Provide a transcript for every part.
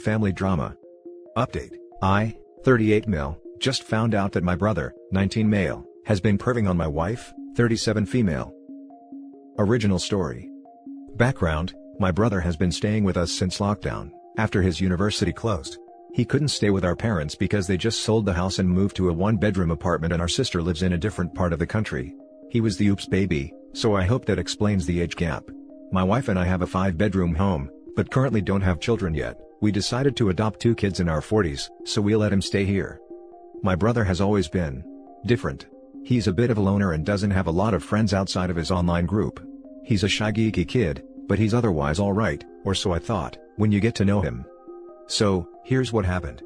Family drama. Update. I, 38 male, just found out that my brother, 19 male, has been perving on my wife, 37 female. Original story. Background, my brother has been staying with us since lockdown, after his university closed. He couldn't stay with our parents because they just sold the house and moved to a one-bedroom apartment and our sister lives in a different part of the country. He was the oops baby, so I hope that explains the age gap. My wife and I have a 5-bedroom home, but currently don't have children yet. We decided to adopt 2 kids in our 40s, so we let him stay here. My brother has always been different. He's a bit of a loner and doesn't have a lot of friends outside of his online group. He's a shy geeky kid, but he's otherwise alright, or so I thought, when you get to know him. So, here's what happened.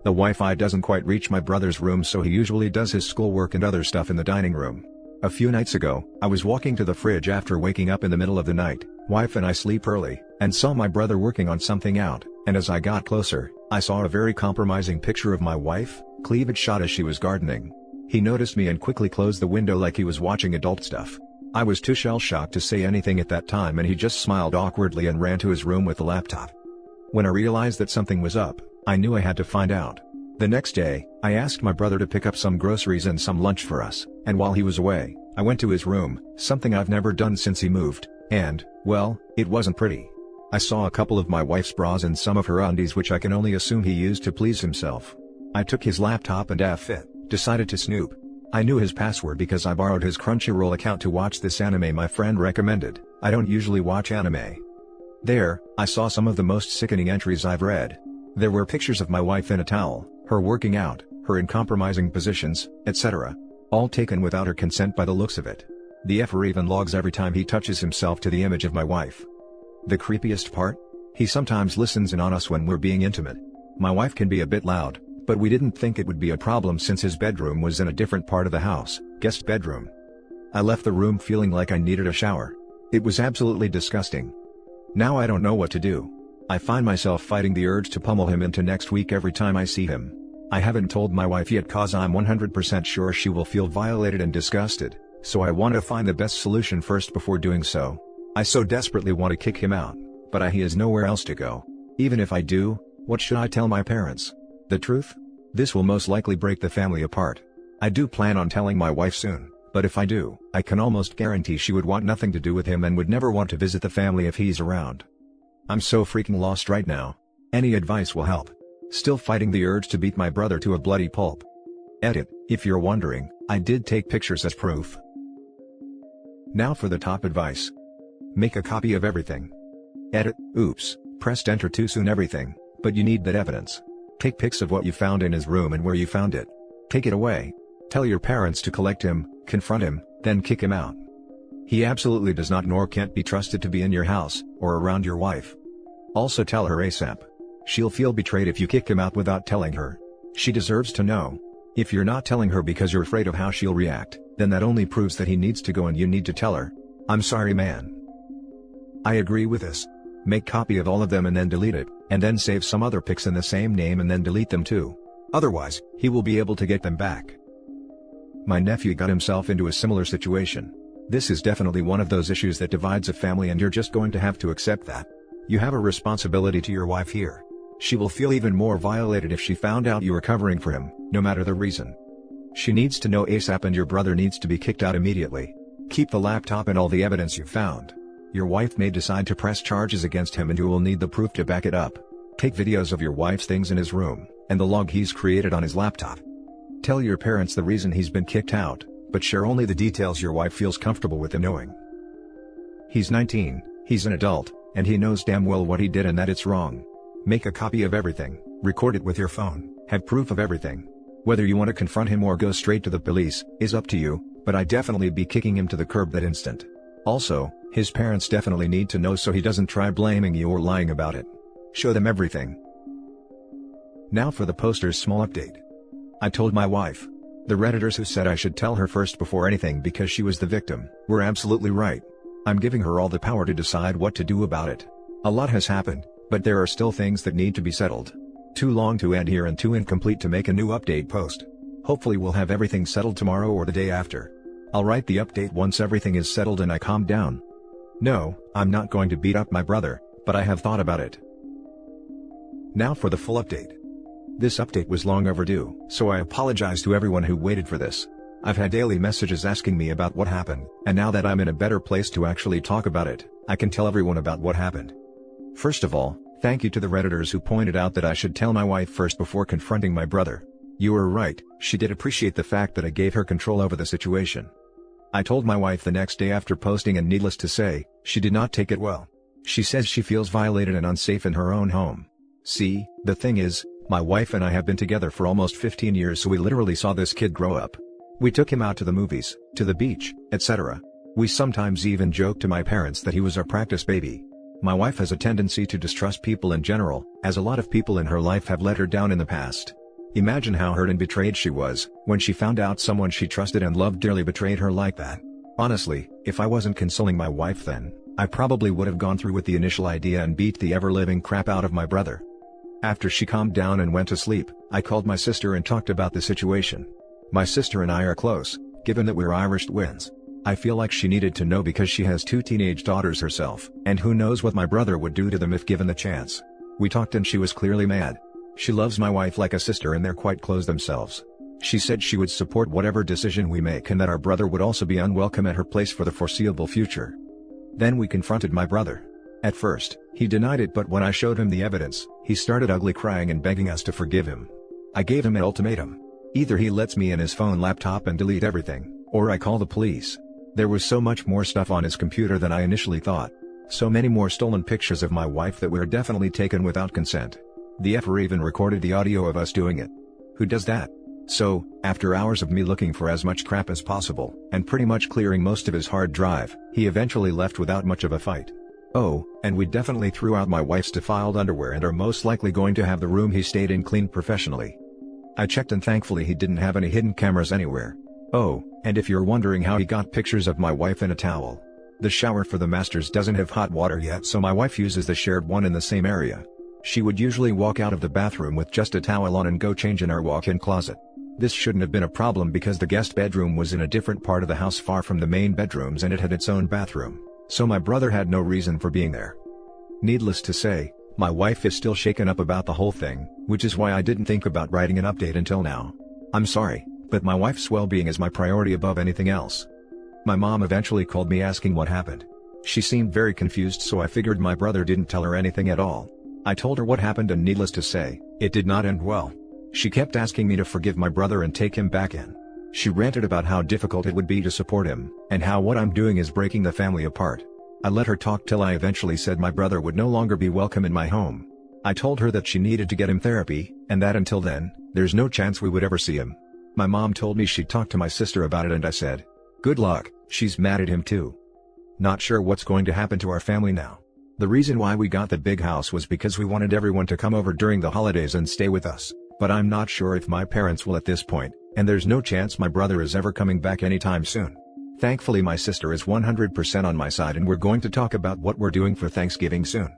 The Wi-Fi doesn't quite reach my brother's room, so he usually does his schoolwork and other stuff in the dining room. A few nights ago, I was walking to the fridge after waking up in the middle of the night. Wife and I sleep early, and saw my brother working on something out, and as I got closer, I saw a very compromising picture of my wife, cleavage shot as she was gardening. He noticed me and quickly closed the window like he was watching adult stuff. I was too shell-shocked to say anything at that time, and he just smiled awkwardly and ran to his room with the laptop. When I realized that something was up, I knew I had to find out. The next day, I asked my brother to pick up some groceries and some lunch for us, and while he was away, I went to his room, something I've never done since he moved, and, well, it wasn't pretty. I saw a couple of my wife's bras and some of her undies, which I can only assume he used to please himself. I took his laptop and decided to snoop. I knew his password because I borrowed his Crunchyroll account to watch this anime my friend recommended. I don't usually watch anime. There, I saw some of the most sickening entries I've read. There were pictures of my wife in a towel, her working out, her in compromising positions, etc. All taken without her consent by the looks of it. The effer even logs every time he touches himself to the image of my wife. The creepiest part? He sometimes listens in on us when we're being intimate. My wife can be a bit loud, but we didn't think it would be a problem since his bedroom was in a different part of the house, guest bedroom. I left the room feeling like I needed a shower. It was absolutely disgusting. Now I don't know what to do. I find myself fighting the urge to pummel him into next week every time I see him. I haven't told my wife yet cause I'm 100% sure she will feel violated and disgusted, so I want to find the best solution first before doing so. I so desperately want to kick him out, but he has nowhere else to go. Even if I do, what should I tell my parents? The truth? This will most likely break the family apart. I do plan on telling my wife soon, but if I do, I can almost guarantee she would want nothing to do with him and would never want to visit the family if he's around. I'm so freaking lost right now. Any advice will help. Still fighting the urge to beat my brother to a bloody pulp. Edit, if you're wondering, I did take pictures as proof. Now for the top advice. Make a copy of everything. Edit, oops, pressed enter too soon everything, but you need that evidence. Take pics of what you found in his room and where you found it. Take it away. Tell your parents to collect him, confront him, then kick him out. He absolutely does not nor can't be trusted to be in your house, or around your wife. Also tell her ASAP. She'll feel betrayed if you kick him out without telling her. She deserves to know. If you're not telling her because you're afraid of how she'll react, then that only proves that he needs to go and you need to tell her. I'm sorry, man. I agree with this. Make copy of all of them and then delete it, and then save some other pics in the same name and then delete them too. Otherwise, he will be able to get them back. My nephew got himself into a similar situation. This is definitely one of those issues that divides a family, and you're just going to have to accept that. You have a responsibility to your wife here. She will feel even more violated if she found out you were covering for him, no matter the reason. She needs to know ASAP, and your brother needs to be kicked out immediately. Keep the laptop and all the evidence you found. Your wife may decide to press charges against him and you will need the proof to back it up. Take videos of your wife's things in his room, and the log he's created on his laptop. Tell your parents the reason he's been kicked out, but share only the details your wife feels comfortable with him knowing. He's 19, he's an adult, and he knows damn well what he did and that it's wrong. Make a copy of everything, record it with your phone, have proof of everything. Whether you want to confront him or go straight to the police, is up to you, but I'd definitely be kicking him to the curb that instant. Also, his parents definitely need to know so he doesn't try blaming you or lying about it. Show them everything. Now for the poster's small update. I told my wife. The Redditors who said I should tell her first before anything because she was the victim, were absolutely right. I'm giving her all the power to decide what to do about it. A lot has happened, but there are still things that need to be settled. Too long to end here and too incomplete to make a new update post. Hopefully we'll have everything settled tomorrow or the day after. I'll write the update once everything is settled and I calm down. No, I'm not going to beat up my brother, but I have thought about it. Now for the full update. This update was long overdue, so I apologize to everyone who waited for this. I've had daily messages asking me about what happened, and now that I'm in a better place to actually talk about it, I can tell everyone about what happened. First of all, thank you to the Redditors who pointed out that I should tell my wife first before confronting my brother. You were right, she did appreciate the fact that I gave her control over the situation. I told my wife the next day after posting, and needless to say, she did not take it well. She says she feels violated and unsafe in her own home. See, the thing is, my wife and I have been together for almost 15 years, so we literally saw this kid grow up. We took him out to the movies, to the beach, etc. We sometimes even joked to my parents that he was our practice baby. My wife has a tendency to distrust people in general, as a lot of people in her life have let her down in the past. Imagine how hurt and betrayed she was when she found out someone she trusted and loved dearly betrayed her like that. Honestly, if I wasn't consoling my wife then, I probably would have gone through with the initial idea and beat the ever-living crap out of my brother. After she calmed down and went to sleep, I called my sister and talked about the situation. My sister and I are close, given that we're Irish twins. I feel like she needed to know because she has 2 teenage daughters herself, and who knows what my brother would do to them if given the chance. We talked and she was clearly mad. She loves my wife like a sister and they're quite close themselves. She said she would support whatever decision we make and that our brother would also be unwelcome at her place for the foreseeable future. Then we confronted my brother. At first, he denied it, but when I showed him the evidence, he started ugly crying and begging us to forgive him. I gave him an ultimatum. Either he lets me in his phone laptop and delete everything, or I call the police. There was so much more stuff on his computer than I initially thought. So many more stolen pictures of my wife that were definitely taken without consent. The effer even recorded the audio of us doing it. Who does that? So, after hours of me looking for as much crap as possible, and pretty much clearing most of his hard drive, he eventually left without much of a fight. Oh, and we definitely threw out my wife's defiled underwear and are most likely going to have the room he stayed in cleaned professionally. I checked and thankfully he didn't have any hidden cameras anywhere. Oh, and if you're wondering how he got pictures of my wife in a towel, the shower for the masters doesn't have hot water yet, so my wife uses the shared one in the same area. She would usually walk out of the bathroom with just a towel on and go change in our walk-in closet. This shouldn't have been a problem because the guest bedroom was in a different part of the house far from the main bedrooms and it had its own bathroom, so my brother had no reason for being there. Needless to say, my wife is still shaken up about the whole thing, which is why I didn't think about writing an update until now. I'm sorry, but my wife's well-being is my priority above anything else. My mom eventually called me asking what happened. She seemed very confused, so I figured my brother didn't tell her anything at all. I told her what happened and needless to say, it did not end well. She kept asking me to forgive my brother and take him back in. She ranted about how difficult it would be to support him, and how what I'm doing is breaking the family apart. I let her talk till I eventually said my brother would no longer be welcome in my home. I told her that she needed to get him therapy, and that until then, there's no chance we would ever see him. My mom told me she'd talk to my sister about it and I said, good luck, she's mad at him too. Not sure what's going to happen to our family now. The reason why we got the big house was because we wanted everyone to come over during the holidays and stay with us, but I'm not sure if my parents will at this point, and there's no chance my brother is ever coming back anytime soon. Thankfully my sister is 100% on my side and we're going to talk about what we're doing for Thanksgiving soon.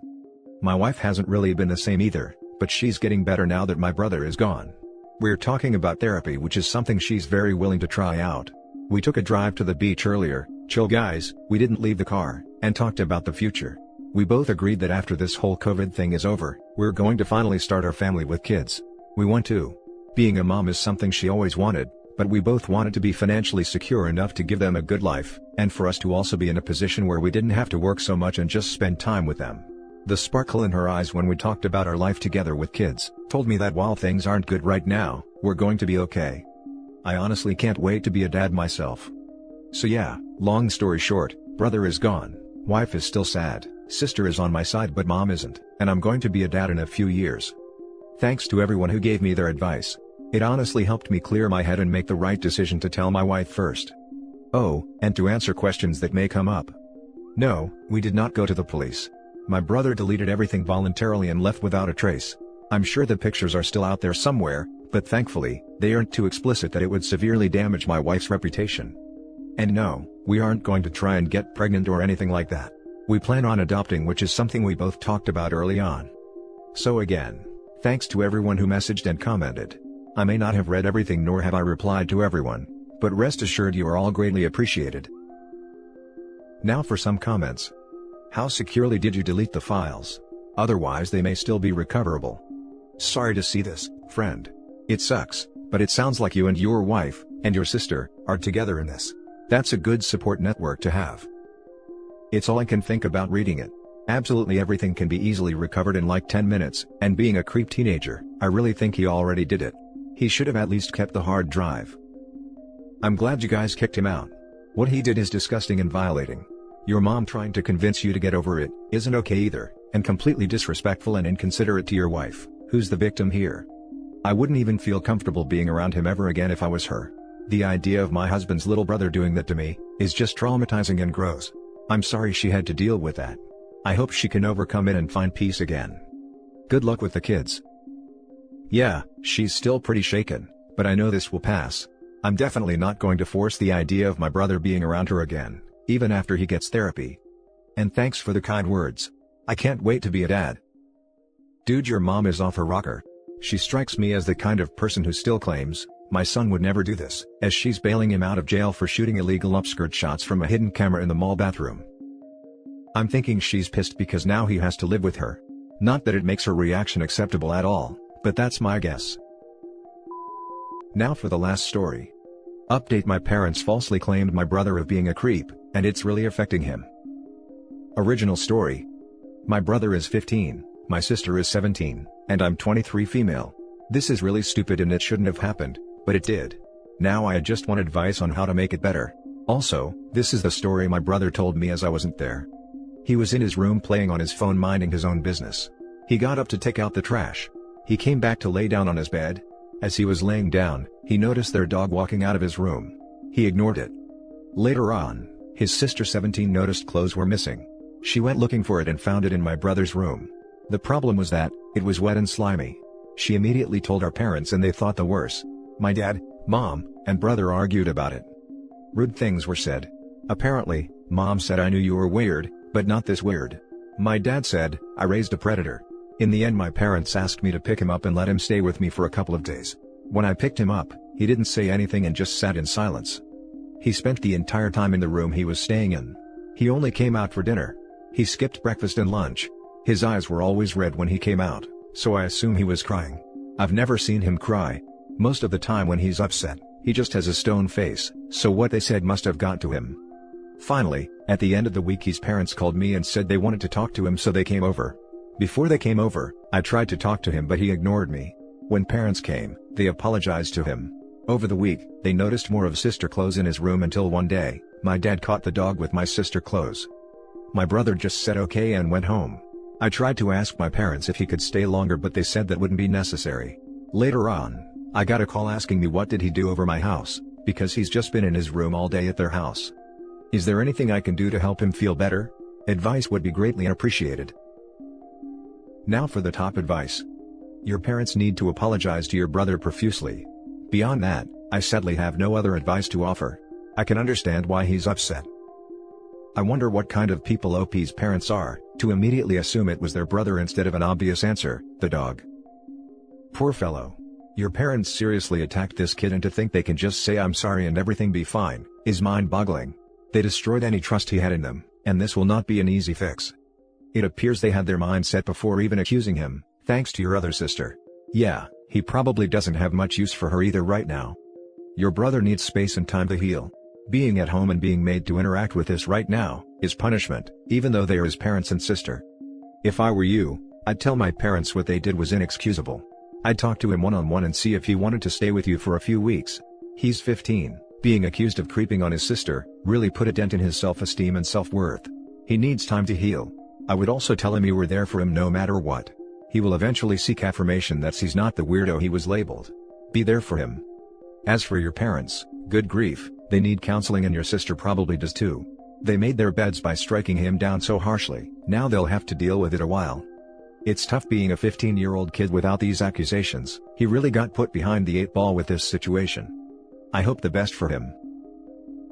My wife hasn't really been the same either, but she's getting better now that my brother is gone. We're talking about therapy, which is something she's very willing to try out. We took a drive to the beach earlier, chill guys, we didn't leave the car, and talked about the future. We both agreed that after this whole COVID thing is over, we're going to finally start our family with kids. We want to. Being a mom is something she always wanted, but we both wanted to be financially secure enough to give them a good life, and for us to also be in a position where we didn't have to work so much and just spend time with them. The sparkle in her eyes when we talked about our life together with kids, told me that while things aren't good right now, we're going to be okay. I honestly can't wait to be a dad myself. So yeah, long story short, brother is gone, wife is still sad, sister is on my side but mom isn't, and I'm going to be a dad in a few years. Thanks to everyone who gave me their advice. It honestly helped me clear my head and make the right decision to tell my wife first. Oh, and to answer questions that may come up. No, we did not go to the police. My brother deleted everything voluntarily and left without a trace. I'm sure the pictures are still out there somewhere, but thankfully, they aren't too explicit that it would severely damage my wife's reputation. And no, we aren't going to try and get pregnant or anything like that. We plan on adopting, which is something we both talked about early on. So again, thanks to everyone who messaged and commented. I may not have read everything nor have I replied to everyone, but rest assured you are all greatly appreciated. Now for some comments. How securely did you delete the files? Otherwise they may still be recoverable. Sorry to see this, friend. It sucks, but it sounds like you and your wife, and your sister, are together in this. That's a good support network to have. It's all I can think about reading it. Absolutely everything can be easily recovered in like 10 minutes, and being a creep teenager, I really think he already did it. He should have at least kept the hard drive. I'm glad you guys kicked him out. What he did is disgusting and violating. Your mom trying to convince you to get over it isn't okay either, and completely disrespectful and inconsiderate to your wife, who's the victim here. I wouldn't even feel comfortable being around him ever again if I was her. The idea of my husband's little brother doing that to me is just traumatizing and gross. I'm sorry she had to deal with that. I hope she can overcome it and find peace again. Good luck with the kids. Yeah, she's still pretty shaken, but I know this will pass. I'm definitely not going to force the idea of my brother being around her again, even after he gets therapy. And thanks for the kind words. I can't wait to be a dad. Dude, your mom is off her rocker. She strikes me as the kind of person who still claims, my son would never do this, as she's bailing him out of jail for shooting illegal upskirt shots from a hidden camera in the mall bathroom. I'm thinking she's pissed because now he has to live with her. Not that it makes her reaction acceptable at all, but that's my guess. Now for the last story. Update: my parents falsely claimed my brother of being a creep, and it's really affecting him. Original story. My brother is 15, my sister is 17, and I'm 23 female. This is really stupid and it shouldn't have happened, but it did. Now I just want advice on how to make it better. Also, this is the story my brother told me as I wasn't there. He was in his room playing on his phone minding his own business. He got up to take out the trash. He came back to lay down on his bed. As he was laying down, he noticed their dog walking out of his room. He ignored it. Later on, his sister 17 noticed clothes were missing. She went looking for it and found it in my brother's room. The problem was that, it was wet and slimy. She immediately told our parents and they thought the worst. My dad, mom, and brother argued about it. Rude things were said. Apparently, mom said I knew you were weird, but not this weird. My dad said, I raised a predator. In the end my parents asked me to pick him up and let him stay with me for a couple of days. When I picked him up, he didn't say anything and just sat in silence. He spent the entire time in the room he was staying in. He only came out for dinner. He skipped breakfast and lunch. His eyes were always red when he came out, so I assume he was crying. I've never seen him cry. Most of the time when he's upset, he just has a stone face, so what they said must have got to him. Finally, at the end of the week his parents called me and said they wanted to talk to him, so they came over. Before they came over, I tried to talk to him but he ignored me. When parents came, they apologized to him. Over the week, they noticed more of sister clothes in his room until one day, my dad caught the dog with my sister clothes. My brother just said okay and went home. I tried to ask my parents if he could stay longer but they said that wouldn't be necessary. Later on, I got a call asking me what did he do over my house, because he's just been in his room all day at their house. Is there anything I can do to help him feel better? Advice would be greatly appreciated. Now for the top advice. Your parents need to apologize to your brother profusely. Beyond that, I sadly have no other advice to offer. I can understand why he's upset. I wonder what kind of people OP's parents are, to immediately assume it was their brother instead of an obvious answer, the dog. Poor fellow. Your parents seriously attacked this kid, and to think they can just say I'm sorry and everything be fine, is mind-boggling. They destroyed any trust he had in them, and this will not be an easy fix. It appears they had their mind set before even accusing him, thanks to your other sister. Yeah, he probably doesn't have much use for her either right now. Your brother needs space and time to heal. Being at home and being made to interact with this right now, is punishment, even though they are his parents and sister. If I were you, I'd tell my parents what they did was inexcusable. I'd talk to him one-on-one and see if he wanted to stay with you for a few weeks. He's 15, being accused of creeping on his sister, really put a dent in his self-esteem and self-worth. He needs time to heal. I would also tell him you were there for him no matter what. He will eventually seek affirmation that he's not the weirdo he was labeled. Be there for him. As for your parents, good grief, they need counseling, and your sister probably does too. They made their beds by striking him down so harshly, now they'll have to deal with it a while. It's tough being a 15-year-old kid without these accusations. He really got put behind the 8 ball with this situation. I hope the best for him.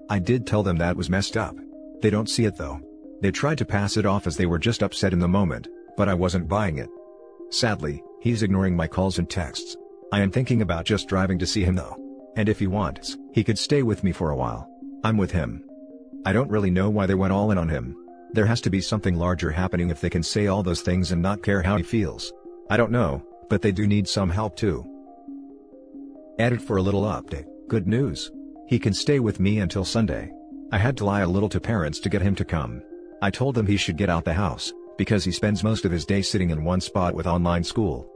I did tell them that was messed up. They don't see it though. They tried to pass it off as they were just upset in the moment, but I wasn't buying it. Sadly, he's ignoring my calls and texts. I am thinking about just driving to see him though. And if he wants, he could stay with me for a while. I'm with him. I don't really know why they went all in on him. There has to be something larger happening if they can say all those things and not care how he feels. I don't know, but they do need some help too. Added for a little update, good news. He can stay with me until Sunday. I had to lie a little to parents to get him to come. I told them he should get out the house, because he spends most of his day sitting in one spot with online school.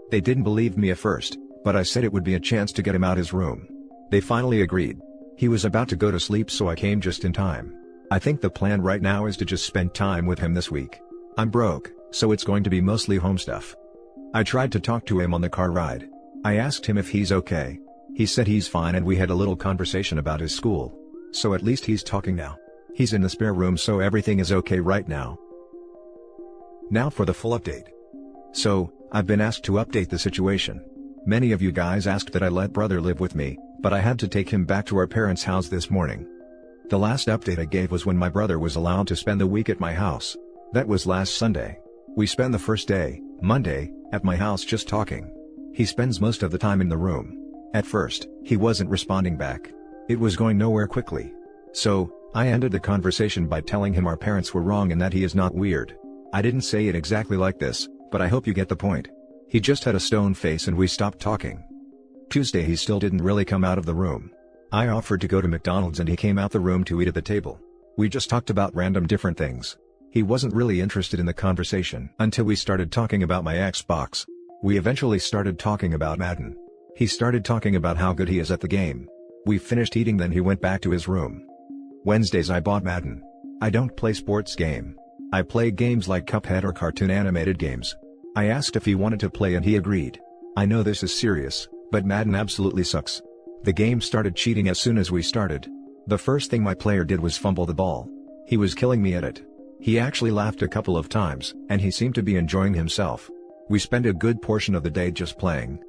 They didn't believe me at first, but I said it would be a chance to get him out his room. They finally agreed. He was about to go to sleep, so I came just in time. I think the plan right now is to just spend time with him this week. I'm broke, so it's going to be mostly home stuff. I tried to talk to him on the car ride. I asked him if he's okay. He said he's fine, and we had a little conversation about his school. So at least he's talking now. He's in the spare room, so everything is okay right now. Now for the full update. So, I've been asked to update the situation. Many of you guys asked that I let brother live with me, but I had to take him back to our parents' house this morning. The last update I gave was when my brother was allowed to spend the week at my house. That was last Sunday. We spent the first day, Monday, at my house just talking. He spends most of the time in the room. At first, he wasn't responding back. It was going nowhere quickly. So, I ended the conversation by telling him our parents were wrong and that he is not weird. I didn't say it exactly like this, but I hope you get the point. He just had a stone face and we stopped talking. Tuesday he still didn't really come out of the room. I offered to go to McDonald's and he came out the room to eat at the table. We just talked about random different things. He wasn't really interested in the conversation until we started talking about my Xbox. We eventually started talking about Madden. He started talking about how good he is at the game. We finished eating, then he went back to his room. Wednesdays I bought Madden. I don't play sports game. I play games like Cuphead or cartoon animated games. I asked if he wanted to play and he agreed. I know this is serious, but Madden absolutely sucks. The game started cheating as soon as we started. The first thing my player did was fumble the ball. He was killing me at it. He actually laughed a couple of times, and he seemed to be enjoying himself. We spent a good portion of the day just playing.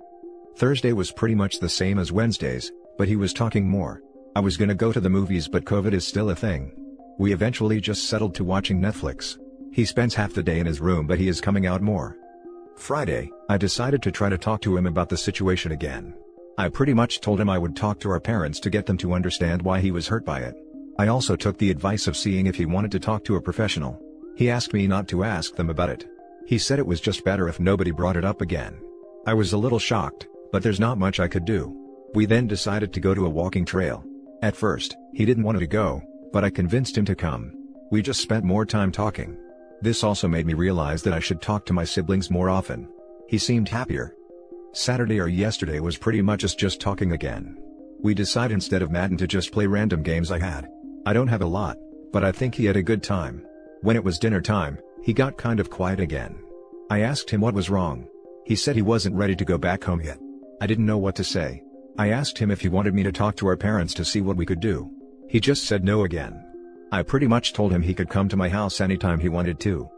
Thursday was pretty much the same as Wednesdays, but he was talking more. I was gonna go to the movies, but COVID is still a thing. We eventually just settled to watching Netflix. He spends half the day in his room, but he is coming out more. Friday, I decided to try to talk to him about the situation again. I pretty much told him I would talk to our parents to get them to understand why he was hurt by it. I also took the advice of seeing if he wanted to talk to a professional. He asked me not to ask them about it. He said it was just better if nobody brought it up again. I was a little shocked, but there's not much I could do. We then decided to go to a walking trail. At first, he didn't want to go, but I convinced him to come. We just spent more time talking. This also made me realize that I should talk to my siblings more often. He seemed happier. Saturday or yesterday was pretty much us just talking again. We decided instead of Madden to just play random games I had. I don't have a lot, but I think he had a good time. When it was dinner time, he got kind of quiet again. I asked him what was wrong. He said he wasn't ready to go back home yet. I didn't know what to say. I asked him if he wanted me to talk to our parents to see what we could do. He just said no again. I pretty much told him he could come to my house anytime he wanted to.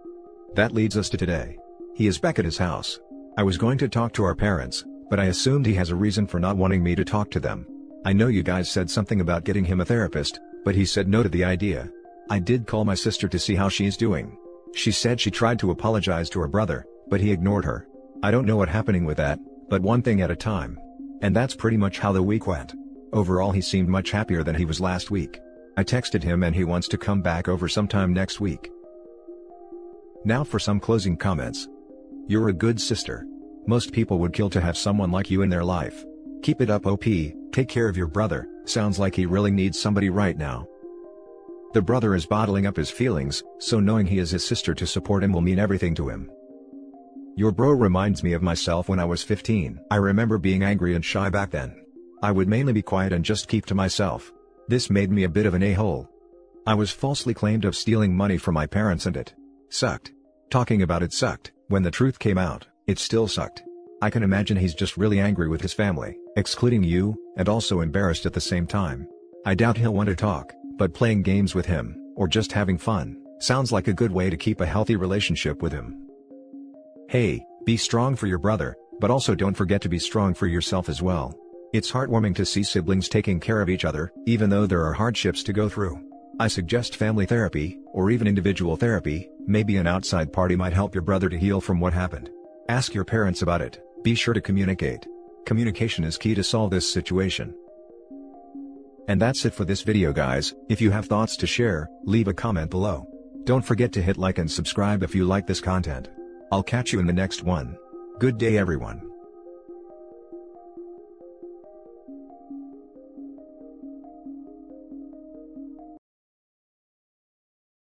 That leads us to today. He is back at his house. I was going to talk to our parents, but I assumed he has a reason for not wanting me to talk to them. I know you guys said something about getting him a therapist, but he said no to the idea. I did call my sister to see how she's doing. She said she tried to apologize to her brother, but he ignored her. I don't know what's happening with that, but one thing at a time. And that's pretty much how the week went. Overall he seemed much happier than he was last week. I texted him and he wants to come back over sometime next week. Now for some closing comments. You're a good sister. Most people would kill to have someone like you in their life. Keep it up, OP, take care of your brother, sounds like he really needs somebody right now. The brother is bottling up his feelings, so knowing he is his sister to support him will mean everything to him. Your bro reminds me of myself when I was 15. I remember being angry and shy back then. I would mainly be quiet and just keep to myself. This made me a bit of an a-hole. I was falsely claimed of stealing money from my parents and it sucked. Talking about it sucked. When the truth came out, it still sucked. I can imagine he's just really angry with his family, excluding you, and also embarrassed at the same time. I doubt he'll want to talk, but playing games with him, or just having fun, sounds like a good way to keep a healthy relationship with him. Hey, be strong for your brother, but also don't forget to be strong for yourself as well. It's heartwarming to see siblings taking care of each other, even though there are hardships to go through. I suggest family therapy, or even individual therapy. Maybe an outside party might help your brother to heal from what happened. Ask your parents about it. Be sure to communicate. Communication is key to solve this situation. And that's it for this video, guys. If you have thoughts to share, leave a comment below. Don't forget to hit like and subscribe if you like this content. I'll catch you in the next one. Good day everyone.